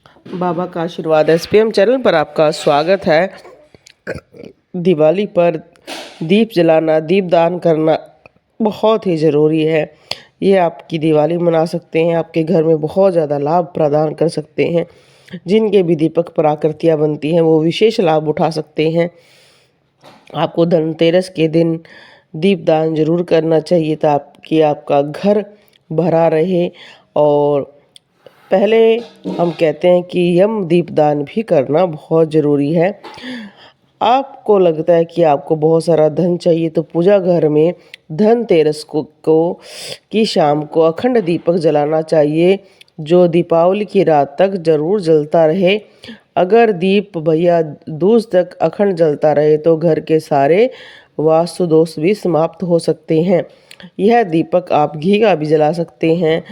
बाबा का आशीर्वाद SPM channel पर आपका स्वागत है। दिवाली पर दीप जलाना, दीपदान करना बहुत ही ज़रूरी है। ये आपकी दिवाली मना सकते हैं, आपके घर में बहुत ज़्यादा लाभ प्रदान कर सकते हैं। जिनके भी दीपक पर आकृतियाँ बनती हैं वो विशेष लाभ उठा सकते हैं। आपको धनतेरस के दिन दीपदान जरूर करना चाहिए ताकि आपका घर भरा रहे। और पहले हम कहते हैं कि यम दीपदान भी करना बहुत ज़रूरी है। आपको लगता है कि आपको बहुत सारा धन चाहिए तो पूजा घर में धनतेरस को की शाम को अखंड दीपक जलाना चाहिए, जो दीपावली की रात तक जरूर जलता रहे। अगर दीप भैया दूज तक अखंड जलता रहे तो घर के सारे वास्तु दोष भी समाप्त हो सकते हैं। यह दीपक आप घी का भी जला सकते हैं,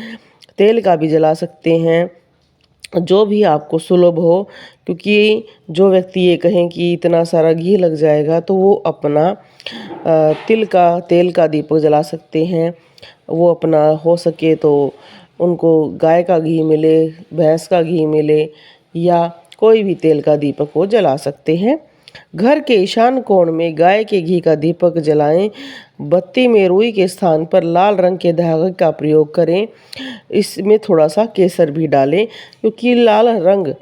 तेल का भी जला सकते हैं, जो भी आपको सुलभ हो। क्योंकि जो व्यक्ति ये कहें कि इतना सारा घी लग जाएगा तो वो अपना तेल का दीपक जला सकते हैं। वो अपना हो सके तो उनको गाय का घी मिले, भैंस का घी मिले या कोई भी तेल का दीपक वो जला सकते हैं। घर के ईशान कोण में गाय के घी का दीपक जलाएं। बत्ती में रुई के स्थान पर लाल रंग के धागे का प्रयोग करें। इसमें थोड़ा सा केसर भी डालें, क्योंकि लाल रंग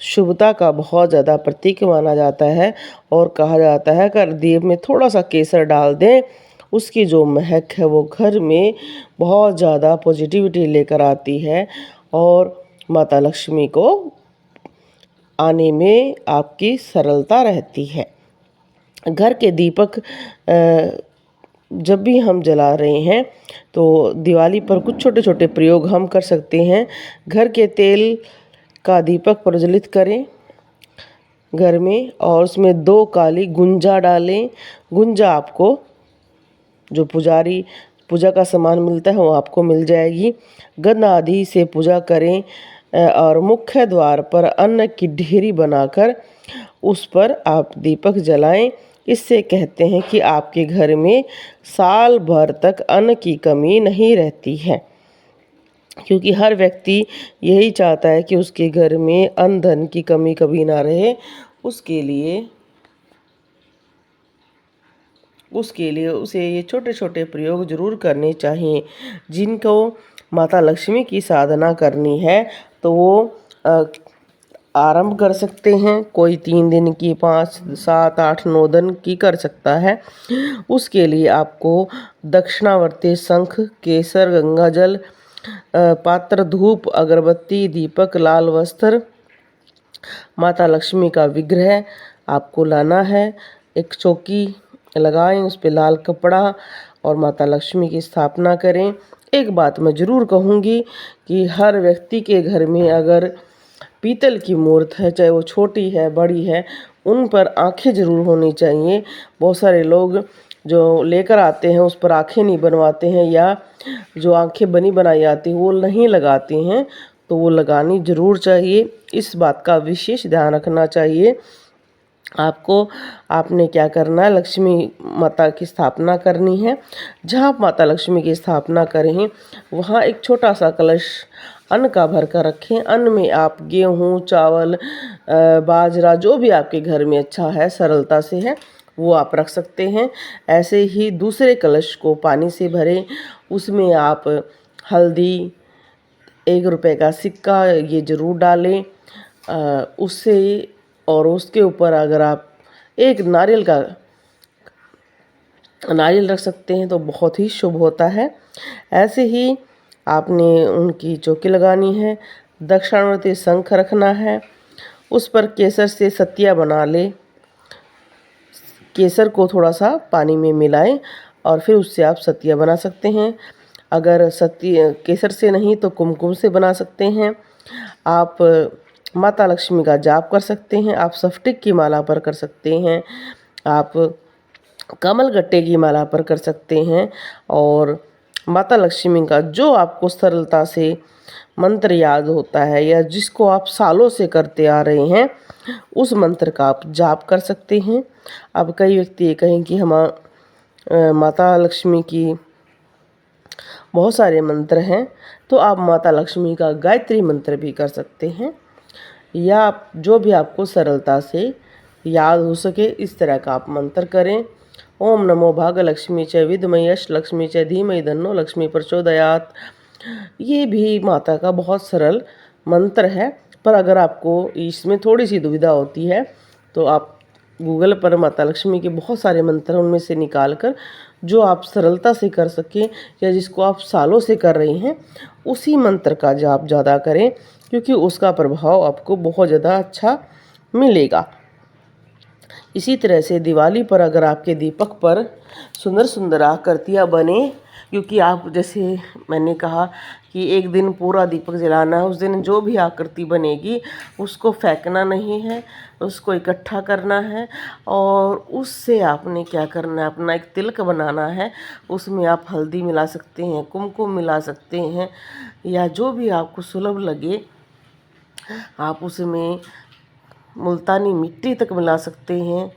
शुभता का बहुत ज़्यादा प्रतीक माना जाता है। और कहा जाता है अगर दीप में थोड़ा सा केसर डाल दें, उसकी जो महक है वो घर में बहुत ज़्यादा पॉजिटिविटी लेकर आती है और माता लक्ष्मी को आने में आपकी सरलता रहती है। घर के दीपक जब भी हम जला रहे हैं तो दिवाली पर कुछ छोटे छोटे प्रयोग हम कर सकते हैं। घर के तेल का दीपक प्रज्वलित करें घर में और उसमें 2 काली गुंजा डालें। गुंजा आपको जो पूजा का सामान मिलता है वो आपको मिल जाएगी। गंध आदि से पूजा करें और मुख्य द्वार पर अन्न की ढेरी बनाकर उस पर आप दीपक जलाएं। इससे कहते हैं कि आपके घर में साल भर तक अन्न की कमी नहीं रहती है, क्योंकि हर व्यक्ति यही चाहता है कि उसके घर में अन्न धन की कमी कभी ना रहे। उसके लिए उसे ये छोटे छोटे प्रयोग जरूर करने चाहिए। जिनको माता लक्ष्मी की साधना करनी है तो वो आरंभ कर सकते हैं। कोई 3 दिन की, 5, 7, 8, 9 दिन की कर सकता है। उसके लिए आपको दक्षिणावर्ती शंख, केसर, गंगाजल, पात्र, धूप, अगरबत्ती, दीपक, लाल वस्त्र, माता लक्ष्मी का विग्रह आपको लाना है। एक चौकी लगाएं, उस पे लाल कपड़ा और माता लक्ष्मी की स्थापना करें। एक बात मैं ज़रूर कहूँगी कि हर व्यक्ति के घर में अगर पीतल की मूर्त है, चाहे वो छोटी है बड़ी है, उन पर आँखें ज़रूर होनी चाहिए। बहुत सारे लोग जो लेकर आते हैं उस पर आँखें नहीं बनवाते हैं, या जो आँखें बनी बनाई आती हैं वो नहीं लगाते हैं, तो वो लगानी ज़रूर चाहिए। इस बात का विशेष ध्यान रखना चाहिए। आपने क्या करना है, लक्ष्मी माता की स्थापना करनी है। जहाँ आप माता लक्ष्मी की स्थापना करें वहाँ एक छोटा सा कलश अन्न का भर कर रखें। अन्न में आप गेहूँ, चावल, बाजरा, जो भी आपके घर में अच्छा है, सरलता से है, वो आप रख सकते हैं। ऐसे ही दूसरे कलश को पानी से भरें। उसमें आप हल्दी, 1 रुपए का सिक्का ये ज़रूर डालें। उससे और उसके ऊपर अगर आप एक नारियल रख सकते हैं तो बहुत ही शुभ होता है। ऐसे ही आपने उनकी चौकी लगानी है। दक्षिणावर्ती शंख रखना है, उस पर केसर से सतिया बना ले। केसर को थोड़ा सा पानी में मिलाएं और फिर उससे आप सतिया बना सकते हैं। अगर केसर से नहीं तो कुमकुम से बना सकते हैं। आप माता लक्ष्मी का जाप कर सकते हैं, आप स्फटिक की माला पर कर सकते हैं, आप कमल गट्टे की माला पर कर सकते हैं। और माता लक्ष्मी का जो आपको सरलता से मंत्र याद होता है या जिसको आप सालों से करते आ रहे हैं, उस मंत्र का आप जाप कर सकते हैं। अब कई व्यक्ति ये कहें कि हम माता लक्ष्मी की बहुत सारे मंत्र हैं, तो आप माता लक्ष्मी का गायत्री मंत्र भी कर सकते हैं। या आप जो भी आपको सरलता से याद हो सके इस तरह का आप मंत्र करें। ओम नमो भागलक्ष्मी च विद्महे यशलक्ष्मी च धीमहि तन्नो लक्ष्मी प्रचोदयात्। ये भी माता का बहुत सरल मंत्र है, पर अगर आपको इसमें थोड़ी सी दुविधा होती है तो आप गूगल पर माता लक्ष्मी के बहुत सारे मंत्र हैं, उनमें से निकाल कर जो आप सरलता से कर सकें या जिसको आप सालों से कर रही हैं उसी मंत्र का जाप ज़्यादा करें, क्योंकि उसका प्रभाव आपको बहुत ज़्यादा अच्छा मिलेगा। इसी तरह से दिवाली पर अगर आपके दीपक पर सुंदर सुंदर आकृतियाँ बने, क्योंकि आप जैसे मैंने कहा कि एक दिन पूरा दीपक जलाना है, उस दिन जो भी आकृति बनेगी उसको फेंकना नहीं है, उसको इकट्ठा करना है और उससे आपने क्या करना है, अपना एक तिलक बनाना है। उसमें आप हल्दी मिला सकते हैं, कुमकुम मिला सकते हैं या जो भी आपको सुलभ लगे आप उसमें मुल्तानी मिट्टी तक मिला सकते हैं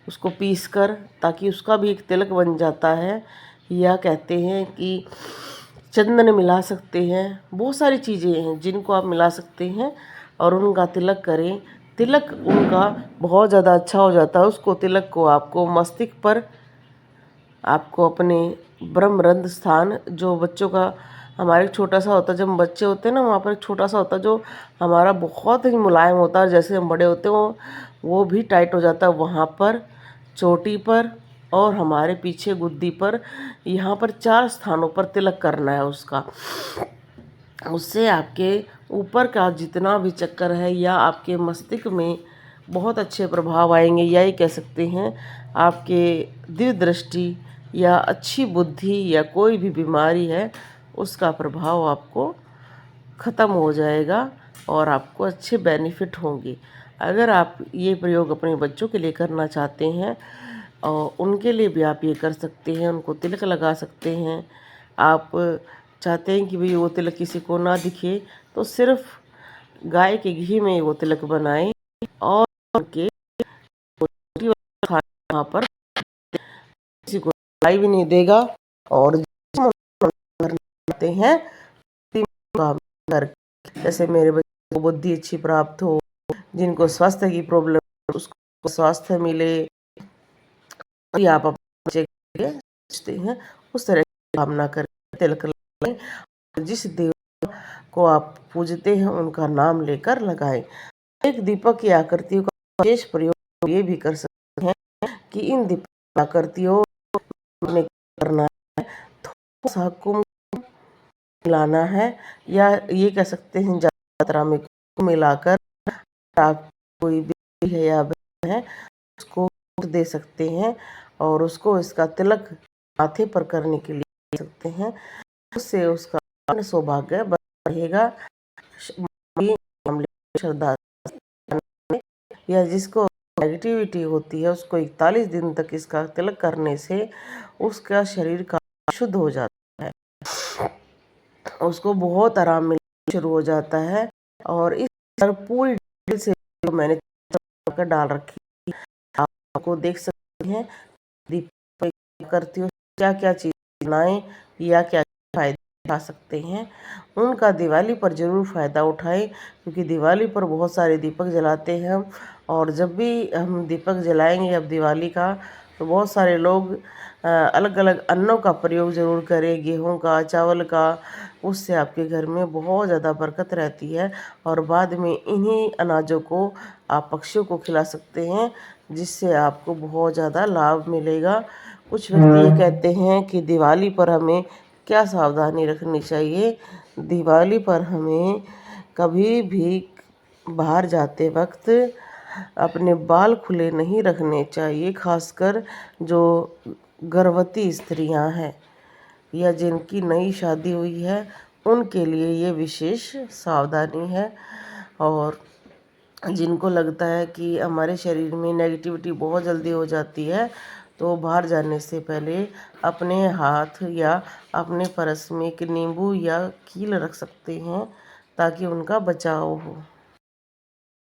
उसको पीस कर, ताकि उसका भी एक तिलक बन जाता है। या कहते हैं कि चंदन मिला सकते हैं, बहुत सारी चीज़ें हैं जिनको आप मिला सकते हैं और उनका तिलक करें। तिलक उनका बहुत ज़्यादा अच्छा हो जाता है। उसको तिलक को आपको मस्तिष्क पर, आपको अपने ब्रह्मरंध्र स्थान, जो बच्चों का हमारे छोटा सा होता है, जब हम बच्चे होते हैं ना वहाँ पर एक छोटा सा होता है जो हमारा बहुत ही मुलायम होता है, जैसे हम बड़े होते हैं वो भी टाइट हो जाता है, वहाँ पर चोटी पर और हमारे पीछे गुद्दी पर, यहाँ पर 4 स्थानों पर तिलक करना है उसका। उससे आपके ऊपर का जितना भी चक्कर है या आपके मस्तिष्क में बहुत अच्छे प्रभाव आएंगे, या ये कह सकते हैं आपके दिव्य दृष्टि या अच्छी बुद्धि या कोई भी बीमारी है उसका प्रभाव आपको ख़त्म हो जाएगा और आपको अच्छे बेनिफिट होंगे। अगर आप ये प्रयोग अपने बच्चों के लिए करना चाहते हैं और उनके लिए भी आप ये कर सकते हैं, उनको तिलक लगा सकते हैं। आप चाहते हैं कि भाई वो तिलक किसी को ना दिखे तो सिर्फ गाय के घी में वो तिलक बनाएं और उनके वहाँ पर किसी को दिखाई भी नहीं देगा। और करते हैं काम कर, जैसे मेरे बच्चों को बुद्धि अच्छी प्राप्त हो, जिनको स्वास्थ्य की प्रॉब्लम उसको स्वास्थ्य मिले, या आप अपने बच्चे के लिए सोचते हैं उस तरह की कामना कर तिलक लगाएं। जिस देव को आप पूजते हैं उनका नाम लेकर लगाएं। एक दीपक की आकृतियों का विशेष प्रयोग ये भी कर सकते हैं कि इन दीपक आकृतियों में करना है, थोड़ा सा कुमकुम मिलाना है, या ये कह सकते हैं यात्रा में कुमकुम मिलाकर आप कोई भी है या बहन है उसको दे सकते हैं और उसको इसका तिलक माथे पर करने के लिए दे सकते हैं। उससे उसका सौभाग्य बढ़ेगा। श्रद्धा या जिसको नेगेटिविटी होती है उसको 41 दिन तक इसका तिलक करने से उसका शरीर का शुद्ध हो जाता है, उसको बहुत आराम मिलना शुरू हो जाता है। और इस पर पूरी डिटेल से मैंने कर डाल रखी, आपको देख सकते हैं दीपक करती हो क्या क्या चीज़ बनाएं या क्या फायदे उठा सकते हैं, उनका दिवाली पर ज़रूर फ़ायदा उठाएं। क्योंकि दिवाली पर बहुत सारे दीपक जलाते हैं हम, और जब भी हम दीपक जलाएंगे अब दिवाली का तो बहुत सारे लोग अलग अलग अन्नों का प्रयोग ज़रूर करें, गेहूं का, चावल का। उससे आपके घर में बहुत ज़्यादा बरकत रहती है और बाद में इन्हीं अनाजों को आप पक्षियों को खिला सकते हैं, जिससे आपको बहुत ज़्यादा लाभ मिलेगा। कुछ व्यक्ति ये कहते हैं कि दिवाली पर हमें क्या सावधानी रखनी चाहिए। दिवाली पर हमें कभी भी बाहर जाते वक्त अपने बाल खुले नहीं रखने चाहिए, खासकर जो गर्भवती स्त्रियां हैं या जिनकी नई शादी हुई है उनके लिए ये विशेष सावधानी है। और जिनको लगता है कि हमारे शरीर में नेगेटिविटी बहुत जल्दी हो जाती है तो बाहर जाने से पहले अपने हाथ या अपने पर्स में एक नींबू या कील रख सकते हैं ताकि उनका बचाव हो।